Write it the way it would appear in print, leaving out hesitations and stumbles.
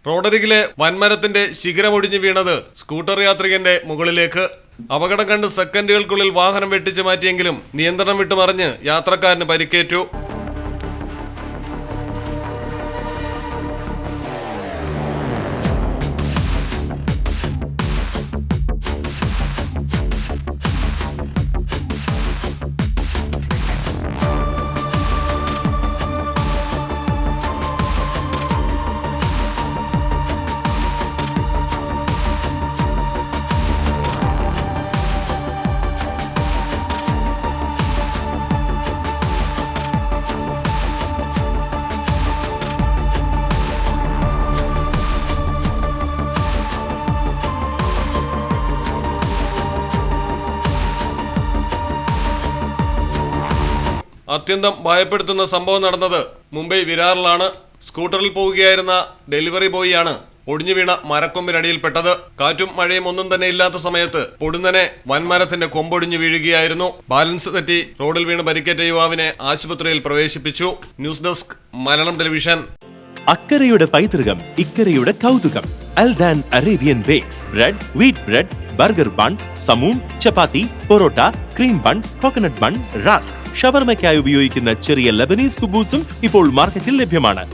റോഡരികിലെ വൻമരത്തിന്റെ ശിഖരമൊടിഞ്ഞു വീണത് സ്കൂട്ടർ യാത്രികന്റെ മുകളിലേക്ക്. അപകടം കണ്ട് സെക്കൻഡുകൾക്കുള്ളിൽ വാഹനം വെട്ടിച്ചു മാറ്റിയെങ്കിലും നിയന്ത്രണം വിട്ടുമറിഞ്ഞ് യാത്രക്കാരന് പരിക്കേറ്റു. അത്യന്തം ഭയപ്പെടുത്തുന്ന സംഭവം നടന്നത് മുംബൈ വിരാറിലാണ്. സ്കൂട്ടറിൽ പോവുകയായിരുന്ന ഡെലിവറി ബോയിയാണ് ഒടിഞ്ഞു വീണ മരക്കൊമ്പിനടിയിൽപ്പെട്ടത്. കാറ്റും മഴയും ഒന്നും തന്നെ ഇല്ലാത്ത സമയത്ത് പൊടുന്നനെ വൻമരത്തിന്റെ കൊമ്പൊടിഞ്ഞു വീഴുകയായിരുന്നു. ബാലൻസ് തെറ്റി റോഡിൽ വീണ് പരിക്കേറ്റ യുവാവിനെ ആശുപത്രിയിൽ പ്രവേശിപ്പിച്ചു. News desk Malayalam television. അക്കരയുടെ പൈതൃകം, ഇക്കരയുടെ കൗതുകം. Aldan Arabian bakes, bread, wheat bread, burger bun, സമൂൺ, chapati, porotta, cream bun, coconut bun, rusk. ഷവർമയ്ക്കായി ഉപയോഗിക്കുന്ന ചെറിയ ലെബനീസ് കുബൂസും ഇപ്പോൾ മാർക്കറ്റിൽ ലഭ്യമാണ്.